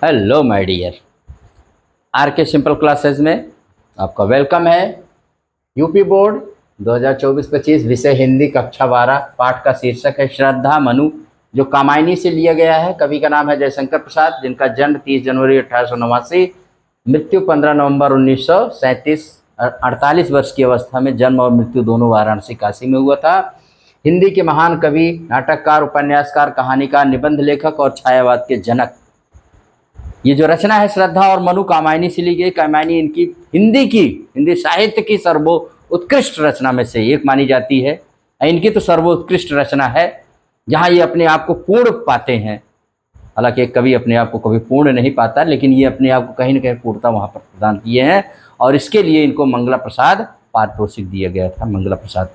Hello my dear, are के simple classes में आपका वेलकम है। यूपी बोर्ड 2024-25 विषय हिंदी कक्षा 12 पाठ का शीर्षक है श्रद्धा मनु, जो कामायनी से लिया गया है। कवि का नाम है जयशंकर प्रसाद, जिनका जन्म 30 जनवरी 1889, मृत्यु 15 नवंबर 1937। 48 वर्ष की अवस्था में जन्म और मृत्यु दोनों वाराणसी काशी में हुआ था। हिंदी के महान कवि, नाटककार, उपन्यासकार, कहानीकार, निबंध लेखक और छायावाद के जनक। ये जो रचना है श्रद्धा और मनु कामायनी से ली गई। कामायनी इनकी हिंदी साहित्य की सर्वोत्कृष्ट रचना में से एक मानी जाती है। इनकी तो सर्वोत्कृष्ट रचना है, जहाँ ये अपने आप को पूर्ण पाते हैं। हालांकि एक कवि अपने आप को कभी पूर्ण नहीं पाता, लेकिन ये अपने आप को कहीं न कहीं पूर्णता वहाँ पर प्रदान किए हैं, और इसके लिए इनको मंगला प्रसाद पारितोषिक दिया गया था। मंगला प्रसाद,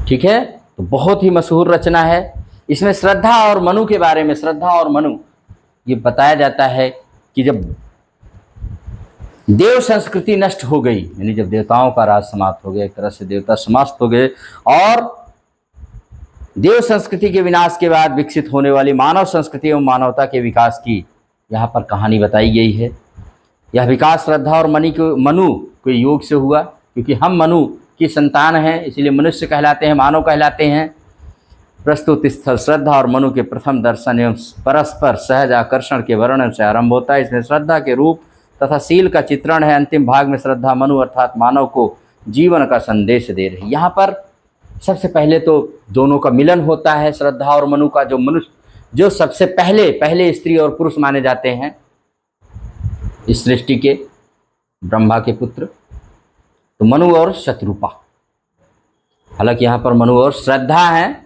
ठीक है। तो बहुत ही मशहूर रचना है। इसमें श्रद्धा और मनु के बारे में, श्रद्धा और मनु ये बताया जाता है कि जब देव संस्कृति नष्ट हो गई, यानी जब देवताओं का राज समाप्त हो गया, एक तरह से देवता समाप्त हो गए, और देव संस्कृति के विनाश के बाद विकसित होने वाली मानव संस्कृति एवं मानवता के विकास की यहाँ पर कहानी बताई गई है। यह विकास श्रद्धा और मनु के योग से हुआ, क्योंकि हम मनु की संतान हैं, इसलिए मनुष्य कहलाते हैं, मानव कहलाते हैं। प्रस्तुत स्थल श्रद्धा और मनु के प्रथम दर्शन एवं परस्पर सहज आकर्षण के वर्णन से आरंभ होता है। इसमें श्रद्धा के रूप तथा शील का चित्रण है। अंतिम भाग में श्रद्धा मनु अर्थात मानव को जीवन का संदेश दे रही है। यहाँ पर सबसे पहले तो दोनों का मिलन होता है, श्रद्धा और मनु का। जो मनुष्य जो सबसे पहले स्त्री और पुरुष माने जाते हैं इस सृष्टि के, ब्रह्मा के पुत्र, तो मनु और शत्रुपा। हालांकि यहाँ पर मनु और श्रद्धा है,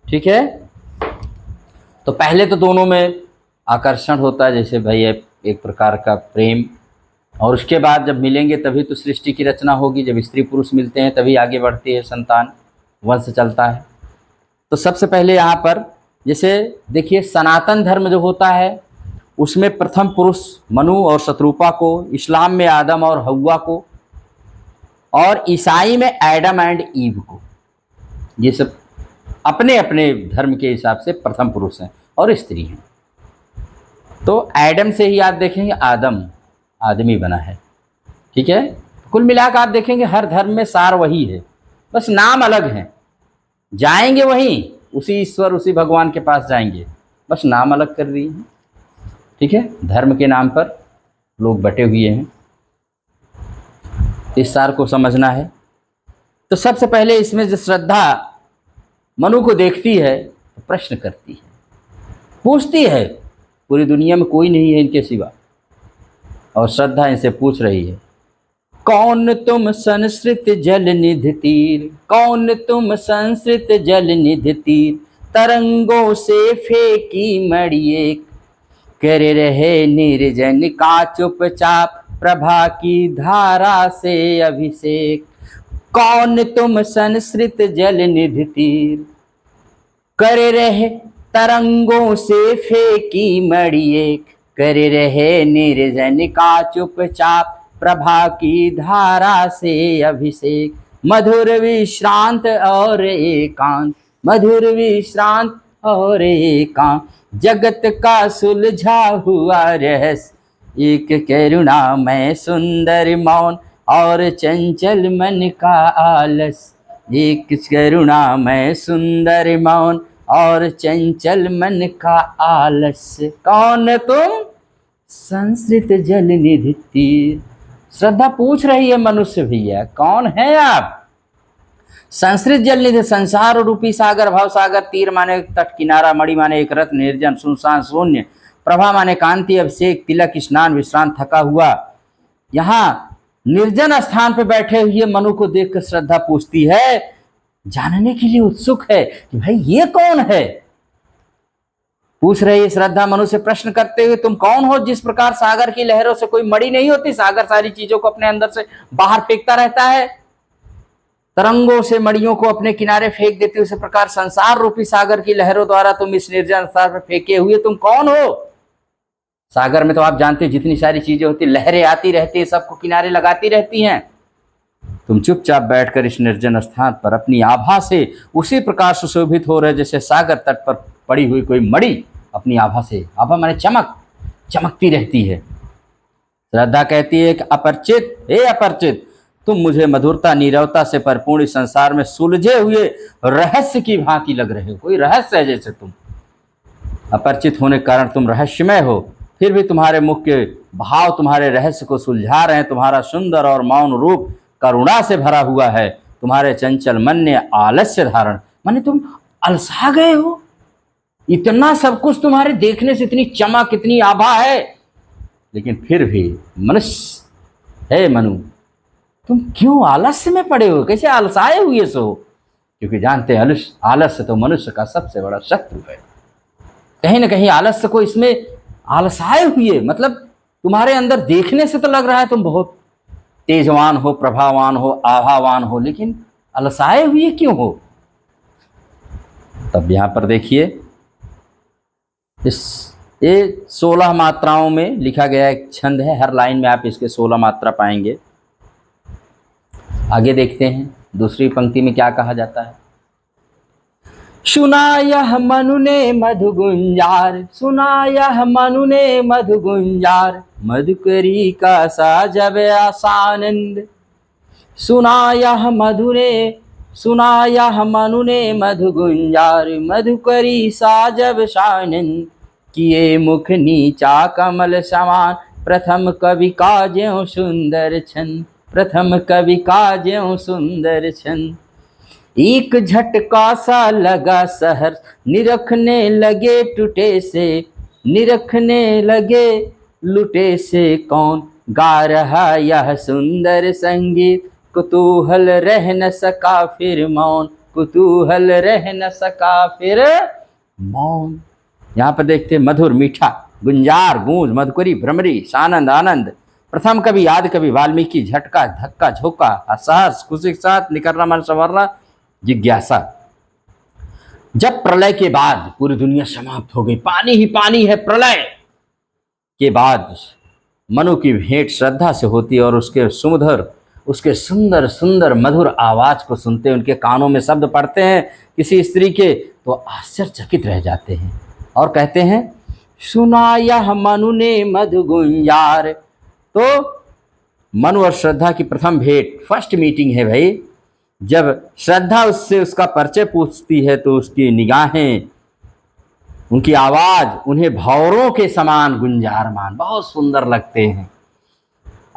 ठीक है। तो पहले तो दोनों में आकर्षण होता है, जैसे भाई एक प्रकार का प्रेम, और उसके बाद जब मिलेंगे तभी तो सृष्टि की रचना होगी। जब स्त्री पुरुष मिलते हैं तभी आगे बढ़ती है संतान, वंश चलता है। तो सबसे पहले यहाँ पर जैसे देखिए, सनातन धर्म जो होता है उसमें प्रथम पुरुष मनु और शत्रुपा को, इस्लाम में आदम और हव्वा को, और ईसाई में एडम एंड ईव को। ये सब अपने अपने धर्म के हिसाब से प्रथम पुरुष हैं और स्त्री हैं। तो एडम से ही आप देखेंगे आदम आदमी बना है, ठीक है। कुल मिलाकर आप देखेंगे हर धर्म में सार वही है, बस नाम अलग हैं। जाएंगे वहीं उसी ईश्वर, उसी भगवान के पास जाएंगे, बस नाम अलग कर दिए हैं, ठीक है। धर्म के नाम पर लोग बटे हुए हैं, इस सार को समझना है। तो सबसे पहले इसमें जो श्रद्धा मनु को देखती है तो प्रश्न करती है, पूछती है, पूरी दुनिया में कोई नहीं है इनके सिवा, और श्रद्धा इनसे पूछ रही है, कौन तुम संस्कृत जल निधि तीर, कौन तुम संस्कृत जल निधि तीर, तरंगों से फेंकी मड़िए, कर रहे निर्जन का चुपचाप, प्रभा की धारा से अभिषेक। कौन तुम संस्कृत जल निधि तीर, कर रहे तरंगों से फेंकी मड़िए, कर रहे निर्जन का चुपचाप, प्रभा की धारा से अभिषेक। मधुर विश्रांत और एकांत, मधुर विश्रांत और एकांत, जगत का सुलझा हुआ रहस्य, एक करुणामय सुंदर मौन और चंचल मन का आलस, एक करुणामय सुंदर मौन और चंचल मन का आलस। कौन तुम संस्कृत जल निधि तीर। श्रद्धा पूछ रही है मनुष्य, भैया कौन है आप। संस्कृत जल निधि, संसार रूपी सागर, भाव सागर, तीर माने तट किनारा, मणि माने एक रत्न, निर्जन सुनसान शून्य, प्रभा माने कांति, अभिषेक, तिलक, स्नान, विश्रांत, थका हुआ। यहाँ निर्जन स्थान पर बैठे हुए मनु को देखकर श्रद्धा पूछती है, जानने के लिए उत्सुक है कि भाई ये कौन है। पूछ रही है श्रद्धा मनु से प्रश्न करते हुए, तुम कौन हो। जिस प्रकार सागर की लहरों से कोई मड़ी नहीं होती, सागर सारी चीजों को अपने अंदर से बाहर फेंकता रहता है, तरंगों से मड़ियों को अपने किनारे फेंक देती, उसी प्रकार संसार रूपी सागर की लहरों द्वारा तुम इस निर्जन स्थान पर फेंके हुए, तुम कौन हो। सागर में तो आप जानते हैं जितनी सारी चीजें होती, लहरें आती रहती है, सबको किनारे लगाती रहती हैं। तुम चुपचाप बैठकर इस निर्जन स्थान पर अपनी आभा से उसी प्रकार सुशोभित हो रहे जैसे सागर तट पर पड़ी हुई कोई मणि अपनी आभा से। आभा माने चमक, चमकती रहती है। श्रद्धा कहती है कि अपरिचित, हे अपरिचित, तुम मुझे मधुरता नीरवता से परिपूर्ण इस संसार में सुलझे हुए रहस्य की भांति लग रहे हो। कोई रहस्य है जैसे तुम। अपरिचित होने के कारण तुम रहस्यमय हो, फिर भी तुम्हारे मुख के भाव तुम्हारे रहस्य को सुलझा रहे हैं। तुम्हारा सुंदर और मौन रूप करुणा से भरा हुआ है। तुम्हारे चंचल मन ने आलस्य धारण, माने तुम अलसा गए हो। इतना सब कुछ तुम्हारे देखने से, इतनी चमक, इतनी आभा है, लेकिन फिर भी मनुष्य है मनु, तुम क्यों आलस्य में पड़े हो? कैसे आलसाए हुए सो? क्योंकि जानते हैं आलस्य तो मनुष्य का सबसे बड़ा शत्रु है। कहीं ना कहीं आलस्य को इसमें आलसाए हुए, मतलब तुम्हारे अंदर देखने से तो लग रहा है तुम बहुत तेजवान हो, प्रभावान हो, आभावान हो, लेकिन अलसाए हुए क्यों हो? तब यहां पर देखिए, ये 16 मात्राओं में लिखा गया एक छंद है। हर लाइन में आप इसके 16 मात्रा पाएंगे। आगे देखते हैं दूसरी पंक्ति में क्या कहा जाता है। सुना यह मनु ने मधु गुंजार, सुना यह मनु ने मधु गुंजार, मधुकरी का सा जब आसानंद। सुना यह मधु ने, सुना यह मनु ने मधु गुंजार, मधुकरी सा जब सानंद। किए मुख नीचा कमल समान, प्रथम कवि का ज्यों सुंदर छंद, प्रथम कवि का ज्यों सुंदर छंद। एक झटका सा लगा सहर, निरखने लगे टूटे से, निरखने लगे लुटे से, कौन गा रहा यह सुंदर संगीत। कुतूहल रह न सका फिर मौन, कुतूहल रह न सका फिर मौन। यहाँ पर देखते मधुर, मीठा, गुंजार, गूंज, मधुकरी, भ्रमरी, सानंद, आनंद। प्रथम कवि, आदि कवि वाल्मीकि, झटका, धक्का, झोंका, सहर्ष, खुशी के साथ, निकरना, मन संवरना, जिज्ञासा। जब प्रलय के बाद पूरी दुनिया समाप्त हो गई, पानी ही पानी है, प्रलय के बाद मनु की भेंट श्रद्धा से होती है और उसके सुमधुर, उसके सुंदर सुंदर मधुर आवाज को सुनते, उनके कानों में शब्द पड़ते हैं किसी स्त्री के, तो आश्चर्यचकित रह जाते हैं और कहते हैं सुना यह मनु ने मधु गुंजार। तो मनु और श्रद्धा की प्रथम भेंट, फर्स्ट मीटिंग है भाई। जब श्रद्धा उससे उसका परिचय पूछती है तो उसकी निगाहें, उनकी आवाज उन्हें भंवरों के समान गुंजारमान, बहुत सुंदर लगते हैं।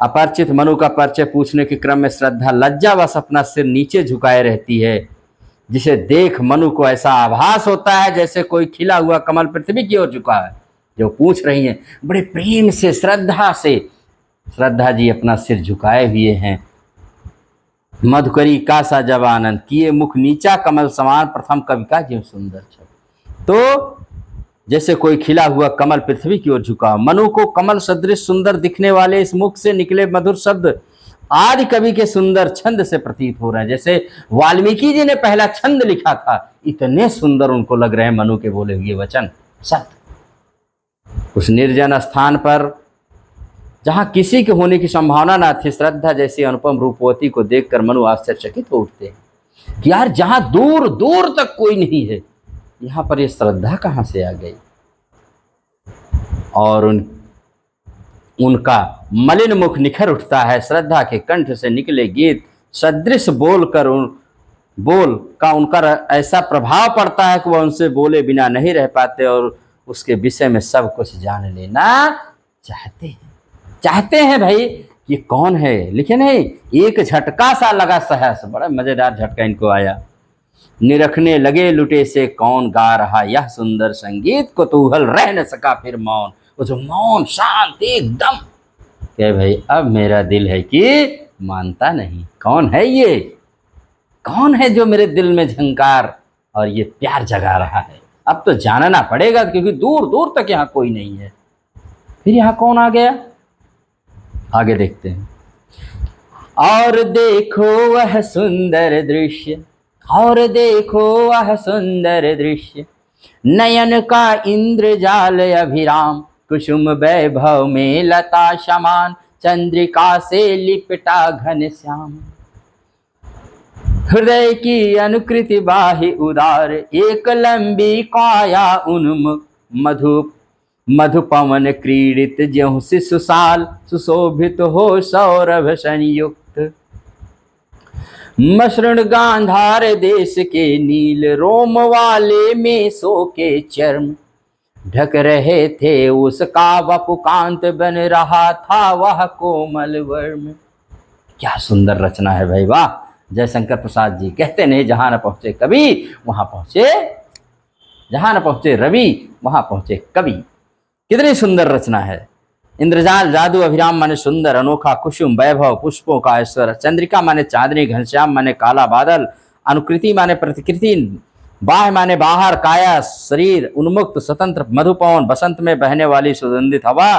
अपरिचित मनु का परिचय पूछने के क्रम में श्रद्धा लज्जावश अपना सिर नीचे झुकाए रहती है, जिसे देख मनु को ऐसा आभास होता है जैसे कोई खिला हुआ कमल पृथ्वी की ओर झुका है। जो पूछ रही हैं बड़े प्रेम से, श्रद्धा से, श्रद्धा जी अपना सिर झुकाए हुए हैं। मधुकरी का सा जब आनंद, किए मुख नीचा कमल समान, प्रथम कवि का ज्यों सुंदर छंद। तो जैसे कोई खिला हुआ कमल पृथ्वी की ओर झुका। मनु को कमल सदृश सुंदर दिखने वाले इस मुख से निकले मधुर शब्द आदि कवि के सुंदर छंद से प्रतीत हो रहे हैं। जैसे वाल्मीकि जी ने पहला छंद लिखा था, इतने सुंदर उनको लग रहे हैं मनु के बोले हुए वचन, सत्य। उस निर्जन स्थान पर जहां किसी के होने की संभावना ना थी, श्रद्धा जैसी अनुपम रूपवती को देखकर मनु आश्चर्यचकित हो उठते हैं कि यार जहां दूर दूर तक कोई नहीं है, यहां पर ये श्रद्धा कहां से आ गई। और उनका मलिन मुख निखर उठता है। श्रद्धा के कंठ से निकले गीत सदृश बोलकर बोल का उनका ऐसा प्रभाव पड़ता है कि वह उनसे बोले बिना नहीं रह पाते और उसके विषय में सब कुछ जान लेना चाहते हैं भाई ये कौन है। लिखे नहीं, एक झटका सा लगा सहस, बड़ा मजेदार झटका इनको आया। निरखने लगे लुटे से, कौन गा रहा यह सुंदर संगीत। कुतूहल रह न सका फिर मौन, वो जो मौन शांत एकदम, क्या भाई अब मेरा दिल है कि मानता नहीं। कौन है ये, कौन है जो मेरे दिल में झंकार और ये प्यार जगा रहा है। अब तो जानना पड़ेगा क्योंकि दूर दूर तक यहाँ कोई नहीं है। फिर यहाँ कौन आ गया, आगे देखते हैं। और देखो वह सुंदर दृश्य, और देखो वह सुंदर दृश्य, नयन का इंद्रजाल अभिराम, कुसुम वैभव में लता समान, चंद्रिका से लिपटा घन श्याम। हृदय की अनुकृति बाहि उदार, एक लंबी काया उन्मुख, मधु मधुपवन क्रीडित ज्यों शिशुसाल, सुशोभित हो सौरभ संयुक्त। मसृण गांधार देश के नील रोम वाले मेसों के चर्म, ढक रहे थे उसका वपुकांत, बन रहा था वह कोमल वर्म। क्या सुंदर रचना है भाई, वाह। जयशंकर प्रसाद जी कहते नहीं, जहां न पहुंचे कवि वहां पहुंचे, जहां न पहुंचे रवि वहां पहुंचे कवि। कितनी सुंदर रचना है। इंद्रजाल जादू अभिराम माने सुंदर, अनोखा कुसुम वैभव, पुष्पों का ऐश्वर्य। चंद्रिका माने चांदनी, घनश्याम माने काला बादल, अनुकृति माने प्रतिकृति, बाह्य माने बाहर, काया शरीर, उन्मुक्त स्वतंत्र, मधुपवन बसंत में बहने वाली सुगंधित हवा,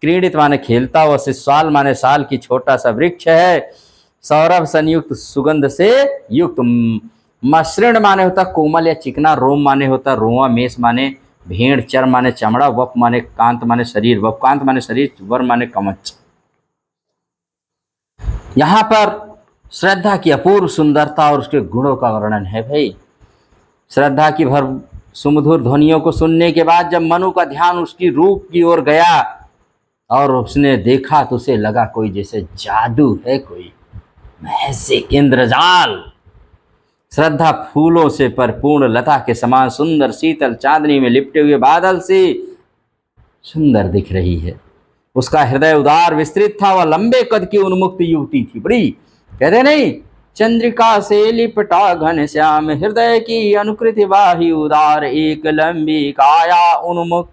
क्रीडित माने खेलता हुआ, शिशुसाल माने साल की छोटा सा वृक्ष है, सौरभ संयुक्त सुगंध से युक्त। मसृण माने होता कोमल या चिकना, रोम माने होता रोआ, मेष माने भेड़, चर माने चमड़ा, वप माने कांत माने शरीर, वपकांत माने शरीर, वर माने कवच। यहां पर श्रद्धा की अपूर्व सुंदरता और उसके गुणों का वर्णन है भाई। श्रद्धा की भर सुमधुर ध्वनियों को सुनने के बाद जब मनु का ध्यान उसकी रूप की ओर गया और उसने देखा तो उसे लगा कोई जैसे जादू है, कोई मैजिक, इंद्रजाल। श्रद्धा फूलों से परिपूर्ण लता के समान सुंदर, शीतल चांदनी में लिपटे हुए बादल से सुंदर दिख रही है। उसका हृदय उदार विस्तृत था, वह लंबे कद की उन्मुक्त युवती थी। बड़ी कहते नहीं, चंद्रिका से लिपटा घन श्याम, हृदय की अनुकृति वाही उदार, एक लंबी काया उन्मुक्त,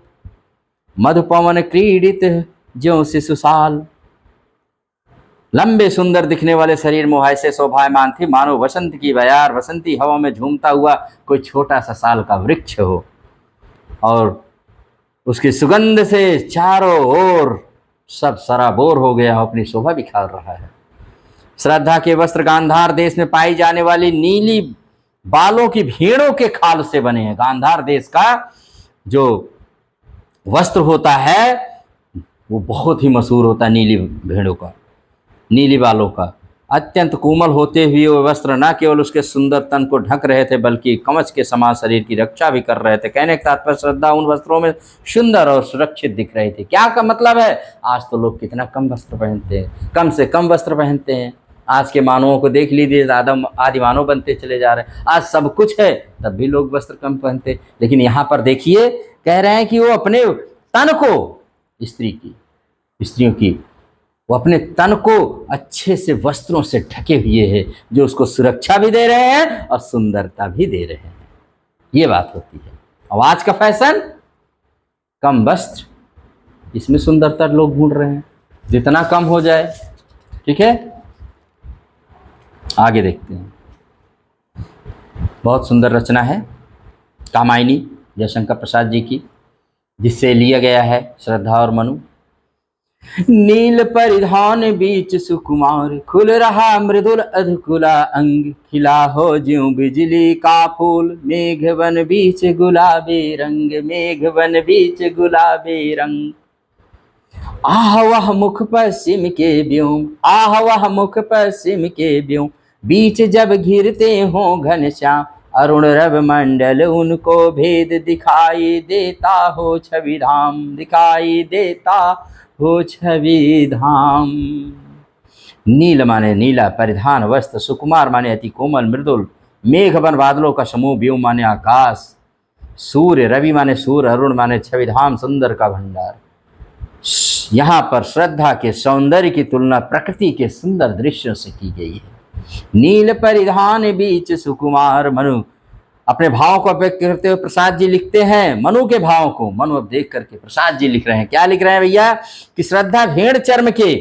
मधुपवन क्रीडित ज्यों शिशुसाल। लंबे सुंदर दिखने वाले शरीर मोहाय से शोभायमान थी, मानो वसंत की बयार वसंती हवा में झूमता हुआ कोई छोटा सा साल का वृक्ष हो, और उसकी सुगंध से चारों ओर सब सराबोर हो गया हो, अपनी शोभा बिखार रहा है। श्रद्धा के वस्त्र गांधार देश में पाई जाने वाली नीली बालों की भेड़ों के खाल से बने हैं। गांधार देश का जो वस्त्र होता है वो बहुत ही मशहूर होता है, नीली भेड़ों का, नीली बालों का। अत्यंत कोमल होते हुए वो वस्त्र न केवल उसके सुंदर तन को ढक रहे थे बल्कि कवच के समान शरीर की रक्षा भी कर रहे थे। कहने का तात्पर्य, श्रद्धा उन वस्त्रों में सुंदर और सुरक्षित दिख रही थी। क्या का मतलब है, आज तो लोग कितना कम वस्त्र पहनते हैं, कम से कम वस्त्र पहनते हैं। आज के मानवों को देख लीजिए, आदि मानव बनते चले जा रहे हैं। आज सब कुछ है तब भी लोग वस्त्र कम पहनते। लेकिन यहाँ पर देखिए, कह रहे हैं कि वो अपने तन को, स्त्रियों की वो अपने तन को अच्छे से वस्त्रों से ढके हुए हैं, जो उसको सुरक्षा भी दे रहे हैं और सुंदरता भी दे रहे हैं। ये बात होती है। और आज का फैशन, कम वस्त्र, इसमें सुंदरता लोग ढूंढ रहे हैं, जितना कम हो जाए। ठीक है, आगे देखते हैं। बहुत सुंदर रचना है कामायनी जयशंकर प्रसाद जी की, जिससे लिया गया है श्रद्धा और मनु। नील परिधान बीच सुकुमार, खुल रहा मृदुल अधकुला अंग, खिला हो ज्यों बिजली का फूल, मेघ बन बीच गुलाबी रंग, मेघ बन बीच गुलाबी रंग। आह वह मुख पश्चिम के व्योम, आह वह मुख पश्चिम के व्योम, बीच जब घिरते हो घनश्याम, अरुण रव मंडल उनको भेद दिखाई देता हो छवि धाम, दिखाई देता हो छवि धाम। नील माने नीला परिधान वस्त्र, सुकुमार माने अति कोमल मृदुल, मेघ बन बादलों का समूह, व्योम माने आकाश, सूर्य, रवि माने सूर्य, अरुण माने छवि धाम सुंदर का भंडार। यहाँ पर श्रद्धा के सौंदर्य की तुलना प्रकृति के सुंदर दृश्यों से की गई है। नील परिधान बीच सुकुमार, मनु अपने भाव को व्यक्त करते हुए प्रसाद जी लिखते हैं मनु के भाव को। मनु अब देख करके प्रसाद जी लिख रहे हैं, क्या लिख रहे हैं भैया, कि श्रद्धा भेड़ चर्म के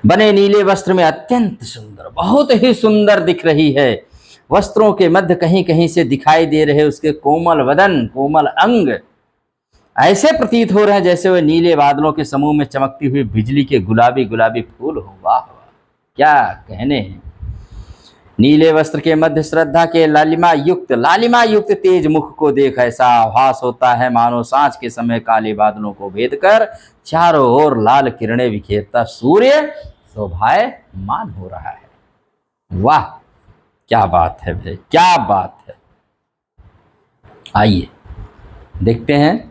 बने नीले वस्त्र में अत्यंत सुंदर, बहुत ही सुंदर दिख रही है। वस्त्रों के मध्य कहीं कहीं से दिखाई दे रहे उसके कोमल वदन, कोमल अंग ऐसे प्रतीत हो रहे हैं जैसे वह नीले बादलों के समूह में चमकती हुई बिजली के गुलाबी गुलाबी फूल हो। वाह वाह, क्या कहने हैं। नीले वस्त्र के मध्य श्रद्धा के लालिमा युक्त तेज मुख को देख ऐसा आभास होता है मानो सांझ के समय काले बादलों को भेद कर चारों ओर लाल किरणें बिखेरता सूर्य शोभायमान हो रहा है। वाह, क्या बात है भाई, क्या बात है। आइए देखते हैं।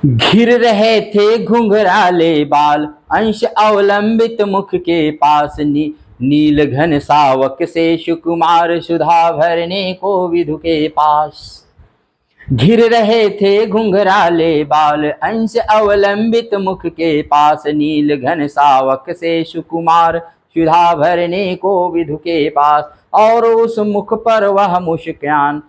घिर रहे थे घुंघराले बाल, अंश अवलंबित मुख के पास, नील घन सावक से सुकुमार, सुधा भरने को विधु के पास। घिर रहे थे घुंघराले बाल, अंश अवलंबित मुख के पास, नील घन सावक से सुकुमार, सुधा भरने को विधु के पास। और उस मुख पर वह मुस्कान,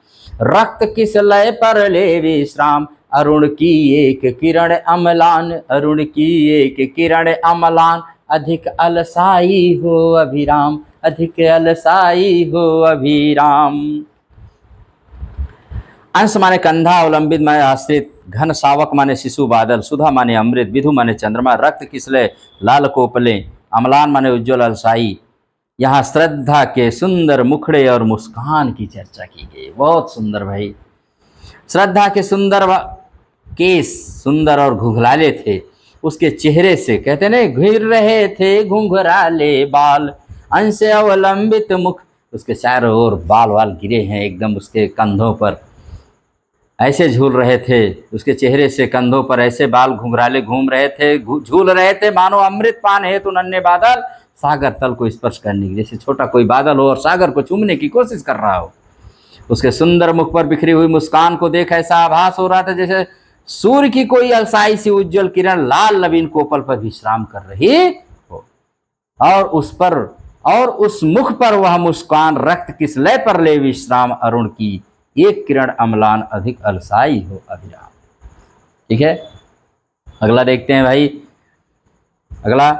रक्त किस लय पर ले विश्राम, अरुण की एक किरण अमलान, अरुण की एक किरण अमलान, अधिक अलसाई हो अभिराम, अधिक अलसाई हो अभिराम। अंश माने कंधा, अवलंबित माने आश्रित, घन सावक माने शिशु बादल, सुधा माने अमृत, विधु माने चंद्रमा, रक्त किसले लाल कोपले, अमलान माने उज्ज्वल अलसाई। यहाँ श्रद्धा के सुंदर मुखड़े और मुस्कान की चर्चा की गई। बहुत सुंदर भाई। श्रद्धा के सुंदर केस सुंदर और घुंघराले थे, उसके चेहरे से कहते नहीं घिर रहे थे घुंघराले बाल, अंश अवलंबित मुख, उसके चारों ओर बाल वाल गिरे हैं एकदम उसके कंधों पर, ऐसे झूल रहे थे। उसके चेहरे से कंधों पर ऐसे बाल घुंघराले घूम रहे थे, झूल रहे थे, मानो अमृत पान हेतु नन्हे बादल सागर तल को स्पर्श करने की, जैसे छोटा कोई बादल हो और सागर को चूमने की कोशिश कर रहा हो। उसके सुंदर मुख पर बिखरी हुई मुस्कान को देख ऐसा आभास हो रहा था जैसे सूर्य की कोई अलसाई सी उज्जवल किरण लाल नवीन कोपल पर विश्राम कर रही हो, और उस मुख पर वह मुस्कान, रक्त किस लय पर ले विश्राम, अरुण की एक किरण अम्लान, अधिक अलसाई हो अभिराम। ठीक है, अगला देखते हैं भाई। अगला,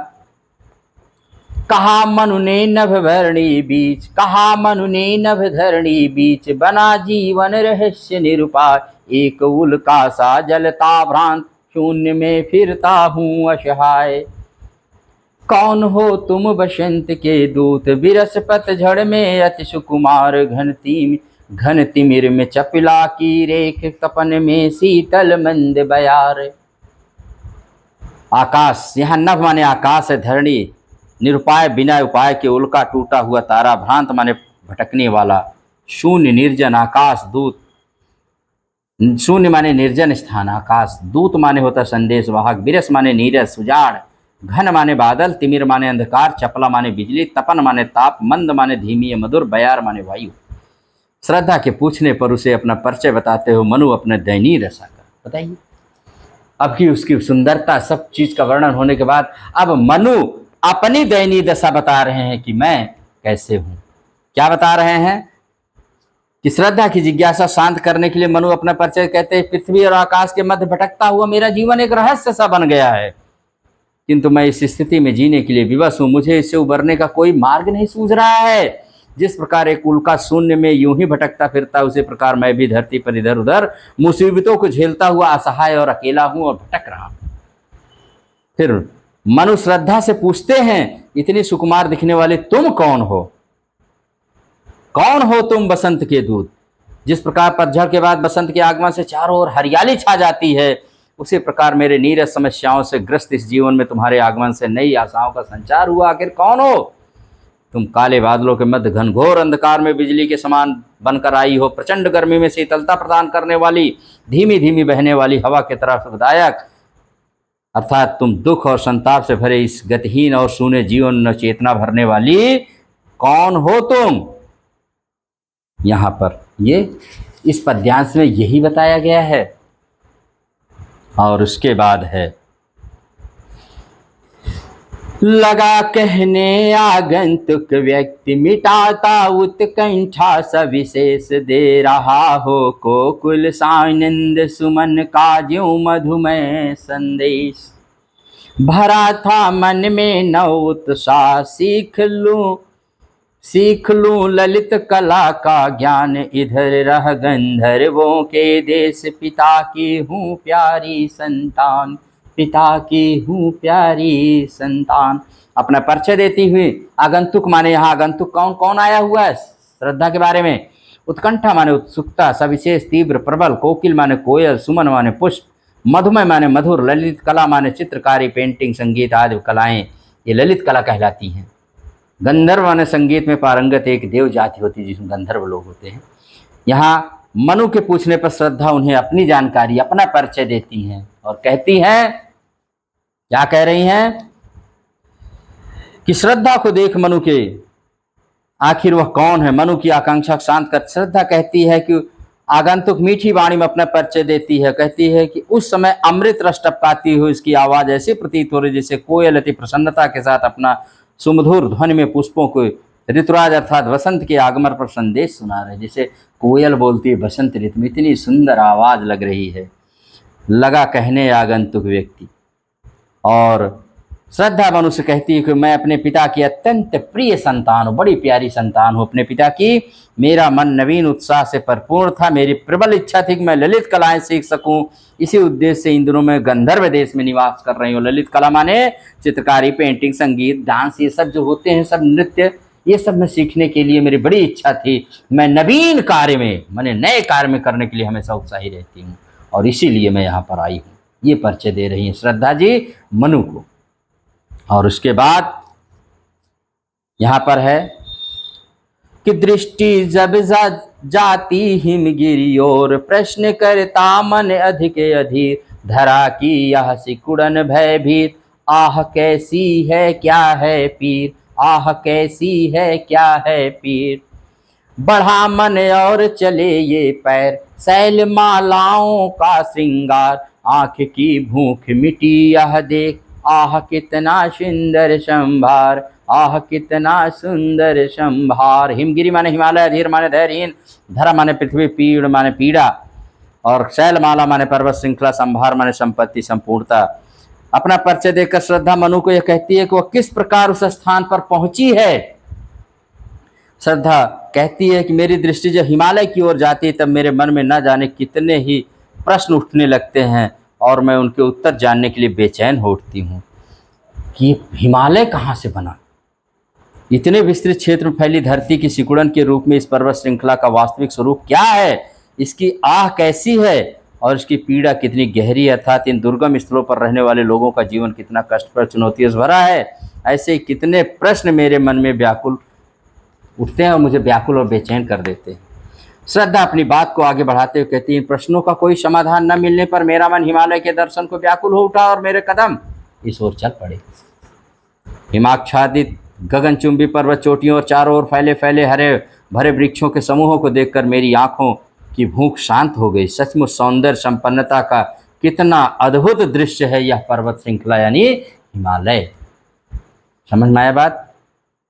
कहा मनु ने नभ भरणी बीच, कहा मनु ने नभ धरणी बीच, बना जीवन रहस्य निरुपाय, एक उल्का सा जलता भ्रांत, शून्य में फिरता हूँ असहाय। कौन हो तुम बसंत के दूत, विरस पतझड़ में अति सुकुमार, घन तिमिर में चपिला की रेख, तपन में शीतल मंद बयार। आकाश, यहाँ नभ माने आकाश है, धरणी निरुपाय बिना उपाय के, उल्का टूटा हुआ तारा, भ्रांत माने भटकने वाला, शून्य निर्जन आकाश दूत, शून्य माने निर्जन स्थान आकाश, दूत माने होता संदेश वाहक, विरस माने नीरस उजाड़, घन माने बादल, तिमिर माने अंधकार, चपला माने बिजली, तपन माने ताप, मंद माने धीमी मधुर, बयार माने वायु। श्रद्धा के पूछने पर उसे अपना परिचय बताते हो मनु अपने दयनीय दशा का बताइए। अब की उसकी सुंदरता सब चीज का वर्णन होने के बाद अब मनु अपनी दयनीय दशा बता रहे हैं कि मैं कैसे हूं। क्या बता रहे हैं कि श्रद्धा की जिज्ञासा शांत करने के लिए मनु अपना परिचय कहते हैं, पृथ्वी और आकाश के मध्य भटकता हुआ मेरा जीवन एक रहस्य सा बन गया है, किंतु मैं इस स्थिति में जीने के लिए विवश हूं, मुझे इससे उबरने का कोई मार्ग नहीं सूझ रहा है। जिस प्रकार एक उल्का शून्य में यूं ही भटकता फिरता, उसी प्रकार मैं भी धरती पर इधर उधर मुसीबतों को झेलता हुआ असहाय और अकेला हूं और भटक रहा हूं। फिर मनु श्रद्धा से पूछते हैं, इतनी सुकुमार दिखने वाले तुम कौन हो? कौन हो तुम बसंत के दूत? जिस प्रकार पतझड़ के बाद बसंत के आगमन से चारों ओर हरियाली छा जाती है, उसी प्रकार मेरे नीरस समस्याओं से ग्रस्त इस जीवन में तुम्हारे आगमन से नई आशाओं का संचार हुआ। आखिर कौन हो तुम? काले बादलों के मध्य घनघोर अंधकार में बिजली के समान बनकर आई हो, प्रचंड गर्मी में शीतलता प्रदान करने वाली, धीमी धीमी बहने वाली हवा की तरह सुखदायक, अर्थात तुम दुख और संताप से भरे इस गतिहीन और शून्य जीवन में चेतना भरने वाली कौन हो तुम? यहाँ पर ये इस पद्यांश में यही बताया गया है। और उसके बाद है, लगा कहने आगंतुक व्यक्ति, मिटाता उत्कंठा सविशेष, दे रहा हो कोकुल सानंद सुमन का ज्यों मधुमय संदेश। भरा था मन में नव उत्साह, सीख लूं ललित कला का ज्ञान, इधर रह गंधर्वों के देश, पिता की हूँ प्यारी संतान, पिता की हूँ प्यारी संतान। अपना परिचय देती हुई आगंतुक माने यहाँ आगंतुक कौन कौन आया हुआ है श्रद्धा के बारे में। उत्कंठा माने उत्सुकता, सविशेष तीव्र प्रबल, कोकिल माने कोयल, सुमन माने पुष्प, मधुमय माने मधुर, ललित कला माने चित्रकारी, पेंटिंग, संगीत आदि कलाएं, ये ललित कला कहलाती हैं। गंधर्व माने संगीत में पारंगत एक देव जाति होती है जिसमें गंधर्व लोग होते हैं। यहाँ मनु के पूछने पर श्रद्धा उन्हें अपनी जानकारी, अपना परिचय देती हैं और कहती हैं, क्या कह रही हैं कि श्रद्धा को देख मनु के, आखिर वह कौन है। मनु की आकांक्षा शांत कर श्रद्धा कहती है कि आगंतुक मीठी वाणी में अपना परिचय देती है। कहती है कि उस समय अमृत रस टपकाती हुई इसकी आवाज ऐसी प्रतीत हो रही जैसे कोयल अति प्रसन्नता के साथ अपना सुमधुर ध्वनि में पुष्पों को ऋतुराज अर्थात वसंत के आगमन पर संदेश सुना रहे। जैसे कोयल बोलती है बसंत ऋतु में, इतनी सुंदर आवाज लग रही है, लगा कहने आगंतुक व्यक्ति। और श्रद्धा मनु से कहती है कि मैं अपने पिता की अत्यंत प्रिय संतान हूँ, बड़ी प्यारी संतान हूँ अपने पिता की। मेरा मन नवीन उत्साह से भरपूर था। मेरी प्रबल इच्छा थी कि मैं ललित कलाएं सीख सकूं। इसी उद्देश्य से इन दिनों मैं गंधर्व देश में निवास कर रही हूँ। ललित कला माने चित्रकारी, पेंटिंग, संगीत, डांस, ये सब जो होते हैं, सब नृत्य, ये सब मैं सीखने के लिए मेरी बड़ी इच्छा थी। मैं नवीन कार्य में, मैंने नए कार्य में करने के लिए हमेशा उत्साही रहती हूँ और इसीलिए मैं यहाँ पर आई हूँ। ये परिचय दे रही हैं श्रद्धा जी मनु को। और उसके बाद यहाँ पर है कि दृष्टि जब जाती हिमगिरी और प्रश्न करता मन अधिक अधीर, धरा की यह सिकुड़न भयभीत, आह कैसी है क्या है पीर, आह कैसी है क्या है पीर। बढ़ा मन और चले ये पैर, शैल मालाओं का श्रृंगार, आंख की भूख मिटी यह देख, आह कितना सुंदर संभार, आह कितना सुंदर संभार। हिमगिरी माने हिमालय, धीर माने धैर्यहीन, धरा माने पृथ्वी, पीड़ माने पीड़ा, और शैलमाला माने पर्वत श्रृंखला, संभार माने संपत्ति, संपूर्णता। अपना परिचय देकर श्रद्धा मनु को यह कहती है कि वह किस प्रकार उस स्थान पर पहुंची है। श्रद्धा कहती है कि मेरी दृष्टि जब हिमालय की ओर जाती है तब मेरे मन में न जाने कितने ही प्रश्न उठने लगते हैं और मैं उनके उत्तर जानने के लिए बेचैन हो उठती हूँ कि हिमालय कहाँ से बना। इतने विस्तृत क्षेत्र में फैली धरती की सिकुड़न के रूप में इस पर्वत श्रृंखला का वास्तविक स्वरूप क्या है, इसकी आह कैसी है और इसकी पीड़ा कितनी गहरी है, अर्थात इन दुर्गम स्थलों पर रहने वाले लोगों का जीवन कितना कष्टप्रद, चुनौतियों से भरा है। ऐसे कितने प्रश्न मेरे मन में व्याकुल उठते हैं और मुझे व्याकुल और बेचैन कर देते हैं। श्रद्धा अपनी बात को आगे बढ़ाते हुए कहती है, इन प्रश्नों का कोई समाधान न मिलने पर मेरा मन हिमालय के दर्शन को व्याकुल हो उठा और मेरे कदम इस ओर चल पड़े। हिमाच्छादित गगनचुंबी पर्वत चोटियों और चारों ओर फैले फैले हरे भरे वृक्षों के समूहों को देखकर मेरी आंखों की भूख शांत हो गई। सचमुच सौंदर्य संपन्नता का कितना अद्भुत दृश्य है यह पर्वत श्रृंखला यानी हिमालय। समझ में आया बात।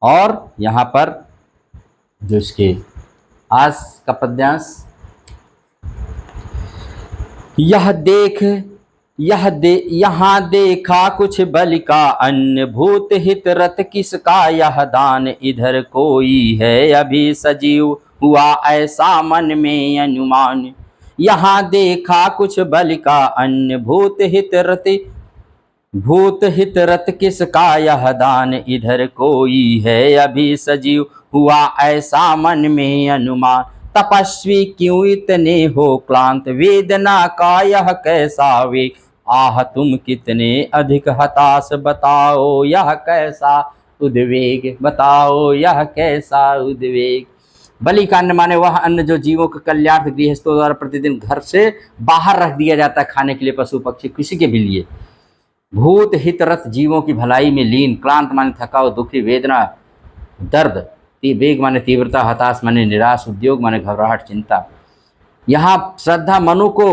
और यहाँ पर जो इसके आज का पद्यांश, यहाँ देखा कुछ बल का अन्न, भूत हित रत किसका यह दान, इधर कोई है अभी सजीव हुआ ऐसा मन में अनुमान। यहाँ देखा कुछ बल का अन्न, भूत हित रत किसका यह दान, इधर कोई है अभी सजीव हुआ ऐसा मन में अनुमान। तपस्वी क्यों इतने हो क्लांत, वेदना का यह कैसा वेग, आह तुम कितने अधिक हताश, बताओ यह कैसा उद्वेग, बताओ यह कैसा उद्वेग। बलि का अन्न माने वह अन्न जो जीवों के कल्याण गृहस्थों द्वारा प्रतिदिन घर से बाहर रख दिया जाता है खाने के लिए, पशु पक्षी किसी के भी लिए। भूत हितरत जीवों की भलाई में लीन, क्लांत माने थका हुआ, दुखी, वेदना दर्द, वेग माने तीव्रता, हताश माने निराश, उद्योग माने घबराहट, चिंता। यहाँ श्रद्धा मनु को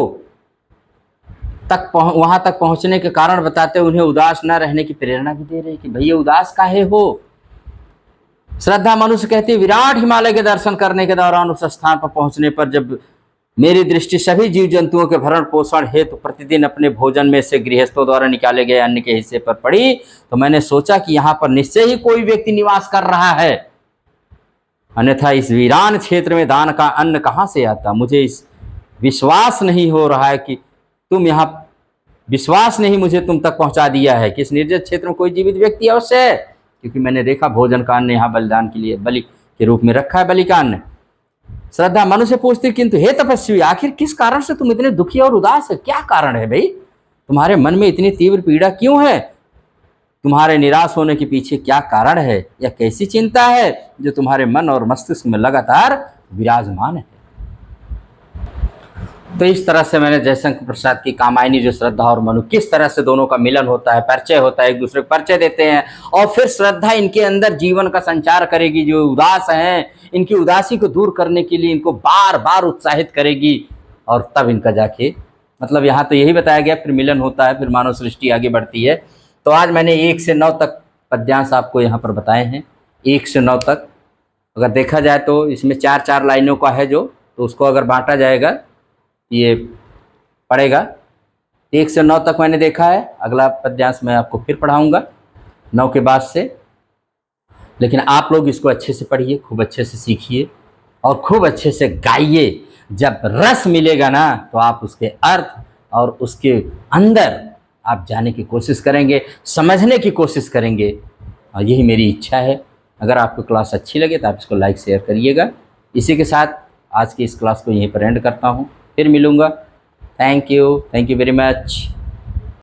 वहां तक पहुंचने के कारण बताते उन्हें उदास न रहने की प्रेरणा भी दे रहे कि भैया उदास काहे हो। श्रद्धा मनु से कहती है, विराट हिमालय के दर्शन करने के दौरान उस स्थान पर पहुंचने पर जब मेरी दृष्टि सभी जीव जंतुओं के भरण पोषण हेतु प्रतिदिन अपने भोजन में से गृहस्थों द्वारा निकाले गए अन्न के हिस्से पर पड़ी तो मैंने सोचा कि यहाँ पर निश्चय ही कोई व्यक्ति निवास कर रहा है, अन्यथा इस वीरान क्षेत्र में दान का अन्न कहाँ से आता। मुझे इस विश्वास नहीं हो रहा है कि तुम यहाँ, विश्वास नहीं मुझे तुम तक पहुँचा दिया है कि इस निर्जन क्षेत्र में कोई जीवित व्यक्ति अवश्य है, क्योंकि मैंने देखा भोजन का अन्न यहाँ बलिदान के लिए बलि के रूप में रखा है, बलि का अन्न। श्रद्धा मनु से पूछती, किंतु हे तपस्वी, आखिर किस कारण से तुम इतने दुखी और उदास है, क्या कारण है भाई, तुम्हारे मन में इतनी तीव्र पीड़ा क्यों है, तुम्हारे निराश होने के पीछे क्या कारण है, या कैसी चिंता है जो तुम्हारे मन और मस्तिष्क में लगातार विराजमान है। तो इस तरह से मैंने जयशंकर प्रसाद की कामायनी जो श्रद्धा और मनु, किस तरह से दोनों का मिलन होता है, परिचय होता है, एक दूसरे को परिचय देते हैं, और फिर श्रद्धा इनके अंदर जीवन का संचार करेगी। जो उदास हैं, इनकी उदासी को दूर करने के लिए इनको बार बार उत्साहित करेगी, और तब इनका जाके मतलब यहाँ तो यही बताया गया, फिर मिलन होता है, फिर मानव सृष्टि आगे बढ़ती है। तो आज मैंने 1 से 9 तक पद्यांश आपको यहाँ पर बताए हैं, 1 से 9 तक। अगर देखा जाए तो इसमें 4-4 लाइनों का है जो, तो उसको अगर बांटा जाएगा ये पड़ेगा। 1 से 9 तक मैंने देखा है। अगला पद्यांश मैं आपको फिर पढ़ाऊँगा 9 के बाद से। लेकिन आप लोग इसको अच्छे से पढ़िए, खूब अच्छे से सीखिए और खूब अच्छे से गाइए। जब रस मिलेगा ना, तो आप उसके अर्थ और उसके अंदर आप जाने की कोशिश करेंगे, समझने की कोशिश करेंगे, और यही मेरी इच्छा है। अगर आपको क्लास अच्छी लगे तो आप इसको लाइक शेयर करिएगा। इसी के साथ आज की इस क्लास को यहीं पर एंड करता हूँ, फिर मिलूँगा। Thank you very much.